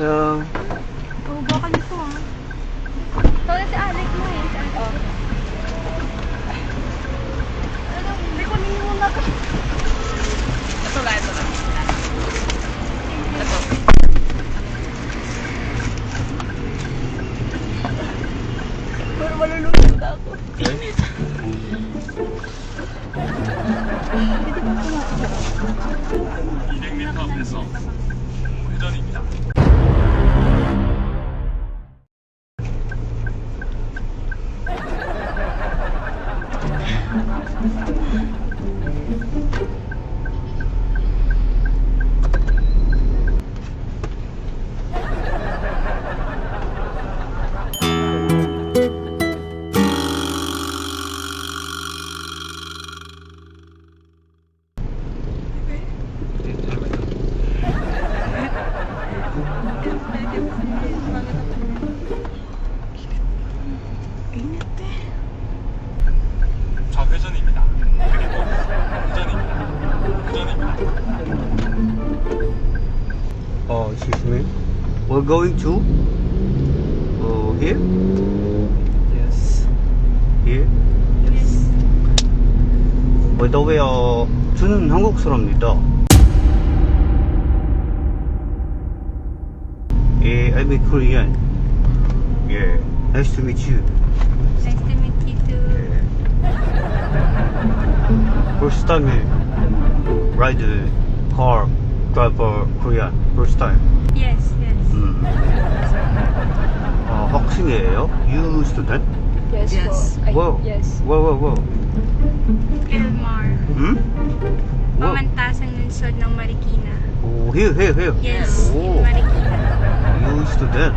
Baka nito ah. Tawag si Alec mo eh. Si Alec. Ano, hindi ko ninyo muna to. Ito lang. Ito. Pero malulunod na ako. 앞에서 회전입니다. 좌회전입니다. 그리고 회전입니다. 회전입니다. Excuse me. We're going to here? Yes. Here? Yes. By the way, 저는 한국 사람입니다. Yeah, I'm a Korean. Yeah, nice to meet you. Nice to meet you too. First time I ride a car, drive a Korean. First time. Yes, yes. 학생이에요? You student? Yes, Yes. po. Ay, Wow. yes. Wow. Elmar. Hmm? Wow. Pamantasan ng sod ng Marikina. Oh, here. Yes, in Oh, Marikina. you student?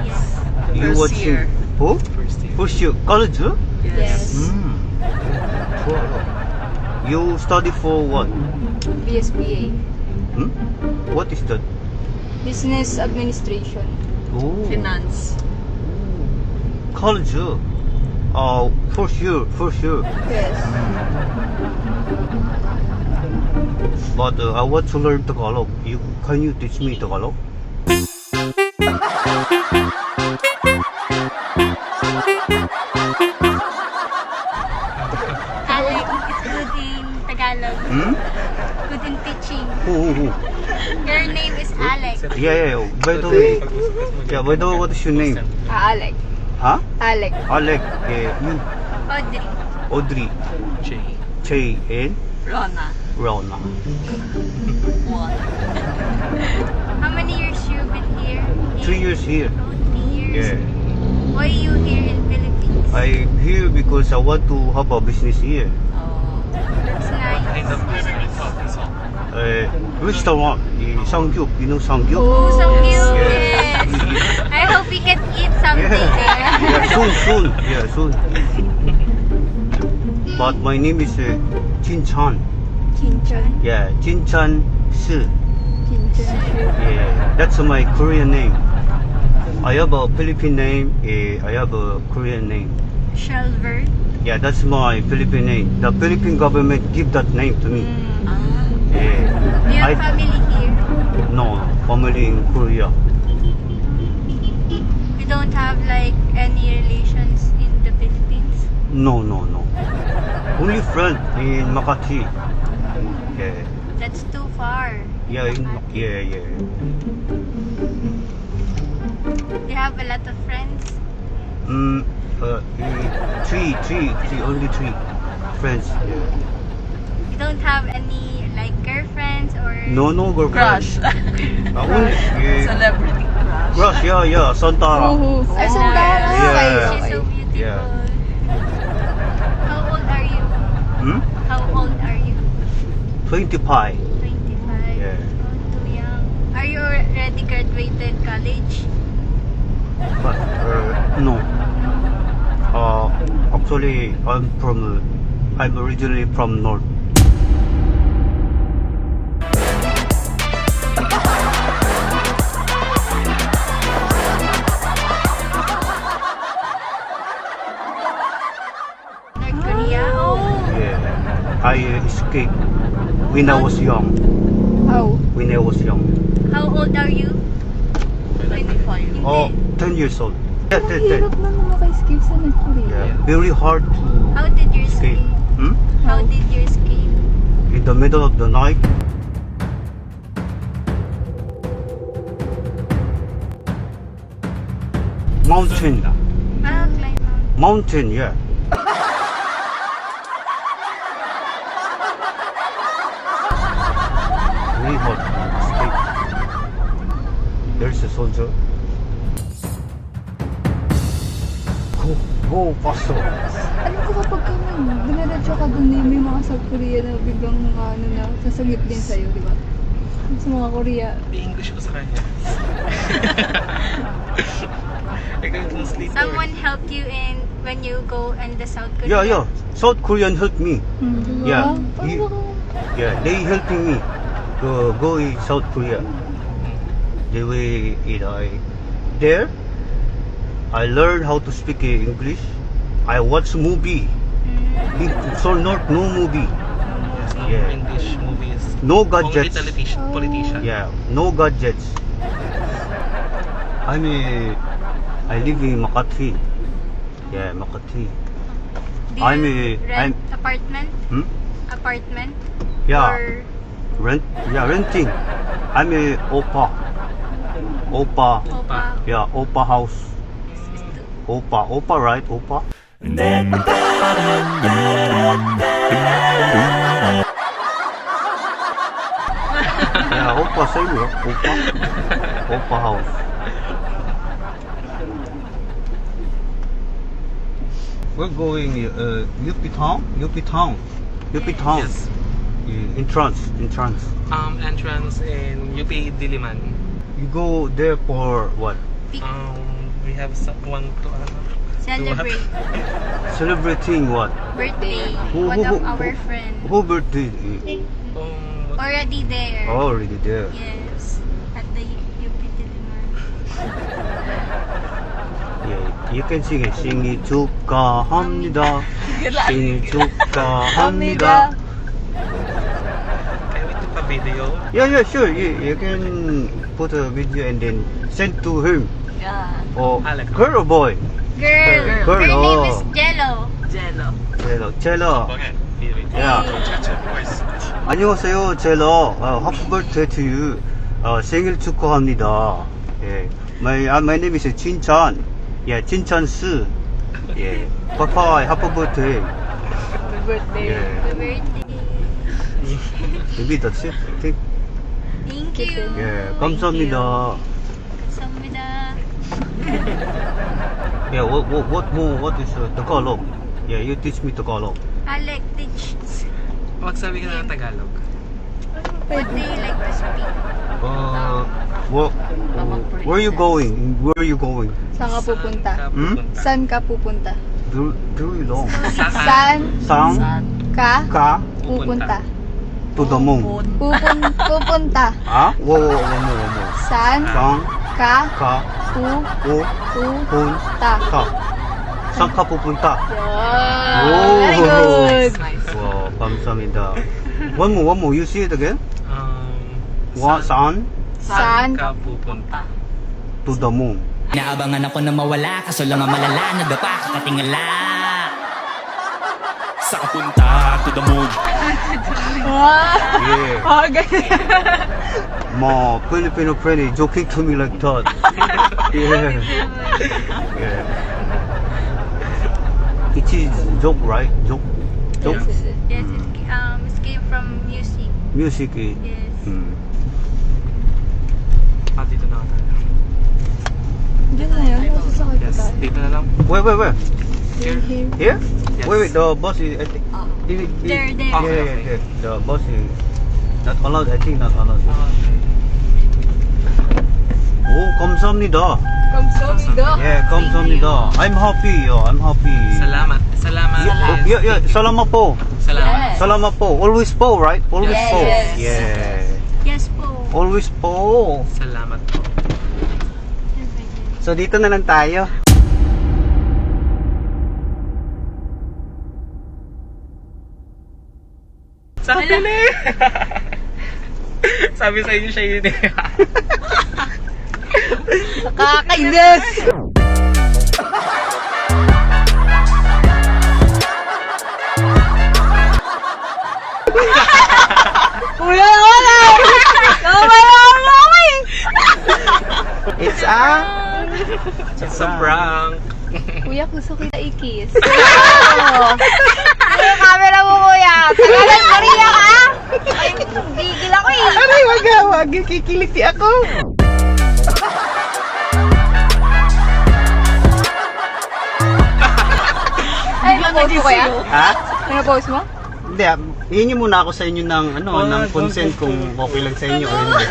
Yes. You First watching? year. Oh? First year. First year. College? Yes. 좋아요. You study for what? BSBA. What is that? Business Administration. Oh. Finance. College. First year. Yes. But I want to learn Tagalog. Can you teach me Tagalog? Alec is good in Tagalog. Good in teaching. Oh. Your name is Alec. Yeah. By the way, what is your name? Alec. Huh? Alec. Alec. You? Audrey. Audrey. J. J. N. Rona. Rona. One. How many years you been here? 3 years here. Oh, 3 years. Yeah. Why you here in Philippines? I'm here because I want to have a business here. Oh. That's nice. 800m 앞에서 Restaurant. Samgyup. You know Samgyup? Oh, so cute. Yeah. Yes. I hope we can eat something there. Yeah, soon. But my name is Jinchan. Chinchon. Yeah, Jinchan Si. Chinchon. Yeah, that's my Korean name. I have a Philippine name. I have a Korean name. Shelver. Yeah, that's my Philippine name. The Philippine government give that name to me. Yeah. Do you have family here? No, family in Korea. You don't have like any relations in the Philippines? No. Only friend in Makati. Yeah. That's too far. Yeah. You have a lot of friends? Three, only three friends. Yeah. You don't have any like girlfriends or? No, girlfriend. Crush. Only, Celebrity crush. Crush, yeah, Santara. Ay, Santara. Yeah. She's so beautiful. Yeah. How old are you? How old are you? 25. 25. Yeah. Oh, too young. Are you already graduated college? But, no. Actually, I'm originally from North. North Korea? Oh. Yeah. I escaped when I was young. How? When I was young. How old are you? Oh, 10 years old. Yeah, Ang 10, hirap na makaka-escape sa North Korea. Yeah, very hard to How did you escape. escape? Hmm? How did you escape? In the middle of the night. Mountain. Ah, climb mountain. Mountain, yeah. Very hard to escape. There's a soldier. Go faster. Alam ko kapag ka dumiretso ka dun, may mga South Korea na biglang mga ano na sasagip din sa'yo, di ba? Sa mga Korea. I-English ko sa kanya. I can translate. Someone helped you in when you go in the South Korea? Yeah, yeah. South Korean helped me. Di ba? Yeah. Paano You- ba Yeah, they helping me to go in South Korea. They way there. I learned how to speak English. I watch movie. Mm. So not no movie. No Yeah. English movies. No Only gadgets. politician. Yeah, no gadgets. I live in Makati. Yeah, Makati. Do I'm you a- rent apartment? Hmm? Apartment? Yeah, Or renting. I'm a Oppa. Opa? Yeah, Oppa house. Oppa, right? Oppa? Yeah, Oppa, same here. Oppa. Oppa house. We're going UP town. UP town. UP town. Yes. Entrance. Entrance in UP Diliman. You go there for what? We have one to Celebrate Celebrating what? birthday. Who- One who- of our who- friend. Who birthday? Already there. Oh, already there. Yes. At the UP Diliman. Yeah, you can sing it. 생일 축하합니다. 생일 축하합니다. Can we took a video? Yeah, sure. You can put a video and then send to him. Yeah. Or Alex. girl or boy? Girl. Girl, Her name oh. is Jello. Jello. 젤러. 방에 Yeah. 제보가 있습니다. 안녕하세요, 젤러. Happy birthday to you. 생일 축하합니다. 예. My name is 진찬. Yeah, 진찬 스. Yeah. Papa, happy birthday. Happy birthday. Yeah. Happy birthday. Maybe that's it. I think. Thank you. Yeah. 감사합니다. 감사합니다. Yeah. What is Tagalog? Yeah, you teach me Tagalog. Alec, teach. Magsabi ka ng Tagalog. What do you like to speak? What? Where are you going? Where are you going? Saan ka pupunta? Saan ka pupunta? Very long. Saan Sang ka ka pupunta? to the moon. Pupunta. Ah? One more. Saan Sang ka ka pupunta? punta. Saan ka pupunta? Yeah. Very good. Nice. Wow, 감사합니다. One more. You see it again? Saan Saan ka pupunta? to the moon. Inaabangan ako na mawala, kaso lang ang malala, nagapa kakatingala. Sa kapunta to the moon. Yeah. ganyan. My Filipino friend is joking to me like that. Yeah. It is joke, right? Joke. Yes, escape from music. Music is. Yes. Dito na tayo. Diyan na yun. Masasakay pa Yes, tayo. dito na lang. Where? Here. Here? Yes. Wait, the bus is. I think. There. Yeah. The bus is not allowed. I think not allowed. Oh, 감사합니다. Kamsahamnida. Yeah, 감사합니다. I'm happy. I'm happy. Salamat. Salamat. Yeah. Salamat po. Salamat. Salamat po. Always po, right? Always Yes, po. yes. Yeah. Yes po. Always po. Salamat po. So dito na lang tayo. Sabi na eh. Sabi sa inyo siya yun eh. Kakainis! Kuya, wala! Nabayaran mo ako eh! It's Sa prank. Kuya, gusto kita i-kiss. Ano yung camera mo, kuya? Tagalan, Maria ka? Ay, gigil ako eh. Aray, wag. Kikiliti ako. Ay, na-post mo kuya? Ha? Na-post mo? Hindi, hihingi muna ako sa inyo ng, ng consent kung okay lang sa inyo o hindi.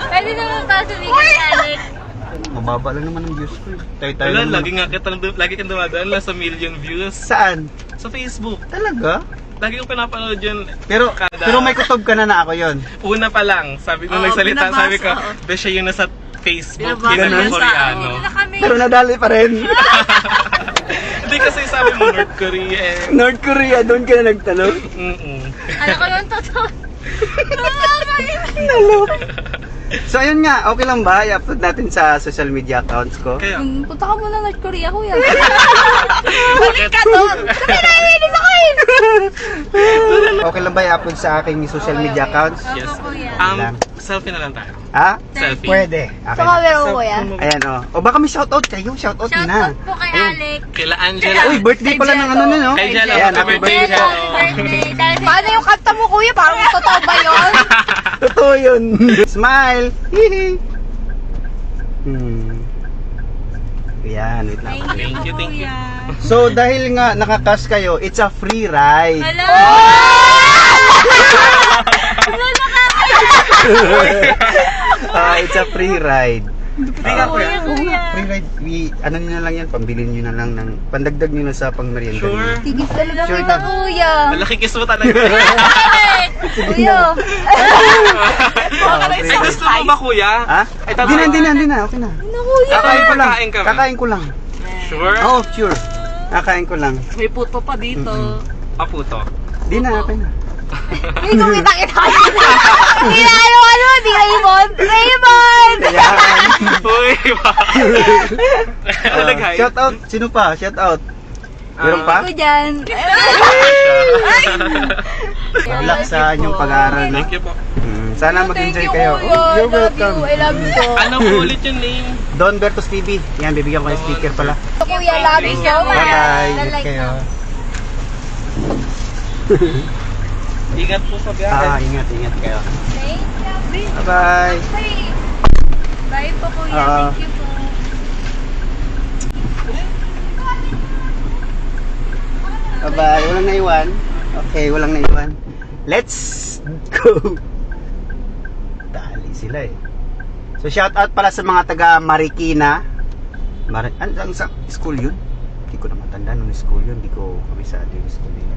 Pwede naman ba sumigat, Alex? Mababa lang naman ang views ko eh. Tayo-tayo Wala, lang. lagi kang dumadaan lang sa million views. Saan? Sa Facebook. Talaga? Lagi kong pinapanood yun. Pero Kada- pero may kutob ka na ako yon. Una pa lang, sabi nung Oo, nagsalita, binabasa, sabi ko, oo. siya yung nasa Facebook, Binabasa ginanong niya sa- Koreano. Dito na kami. Pero nadali pa rin. Hindi kasi sabi mo North Korea eh. North Korea, doon ka na nagtanong. Alam ko yung totoo. So ayun nga, okay lang ba? I-upload natin sa social media accounts ko. Kaya, Punta ka muna North Korea, kuya. bakit? Naiinis ako eh! Okay lang ba i-upload sa aking social media accounts? Yes. Opo, kuya. Lang. Selfie na lang tayo. Ha? Selfie. Pwede. Sa Okay. lang. camera mo, kuya? Ayan o baka may shoutout kayo. Shoutout Shout na. out po kay Alex. Kila Angela. Uy, birthday pala ng ano na no? Kay Jello. Ayan, Happy happy birthday, birthday. Jello. Birthday. Dahil sa Paano yung kanta mo, kuya? Parang totoo ba yun? Totoo yun. Smile. Hihi. Ayan, wait lang. Thank you, thank you. So, dahil nga nakakas kayo, it's a free ride. Hello! It's a free ride. Kuya, kuya. Free ride. Ano nyo na lang yan, pambilin nyo na lang ng, pandagdag nyo na sa pangmerienda nyo. Sure. Tigis talaga Sure kita, ka. kuya. Malaki kiss mo talaga. Kuya. Ah, free Ay, ride. gusto mo ba kuya? Ha? Ay, Hindi na, okay na. Ano, kuya? Kakain ko lang. Kakain ka ba? Kakain ko lang. Sure? Oh, sure. Kakain ko lang. May puto pa dito. Aputo. Di na, okay na. Hindi ko kita. Hindi na ano, hindi Raymond. Raymond! Ayan. Uy, wow. Ano nag-hi? Shout out. Sino pa? Shout out. Meron pa? Ko dyan. Good luck sa inyong pag-aaral, no? Thank you po. Sana Thank mag-enjoy you, kayo. kuya. You're Love welcome. you. I love you so. Ano po ulit yung name? Don Bertos TV. Yan, bibigyan ko ng sticker pala. Kuya, love you so much. Bye-bye. Ingat Like kayo. Ingat po sa biyahe. Ingat kayo. Thank you. Bye-bye. Bye po, kuya. Ah. Thank you po. Bye-bye. Walang naiwan. Okay, walang naiwan. Let's go. Dali sila eh. So shout out pala sa mga taga Marikina. Ang sa school yun? Hindi ko na matanda nung school yun. Hindi ko kabisado yung school nila.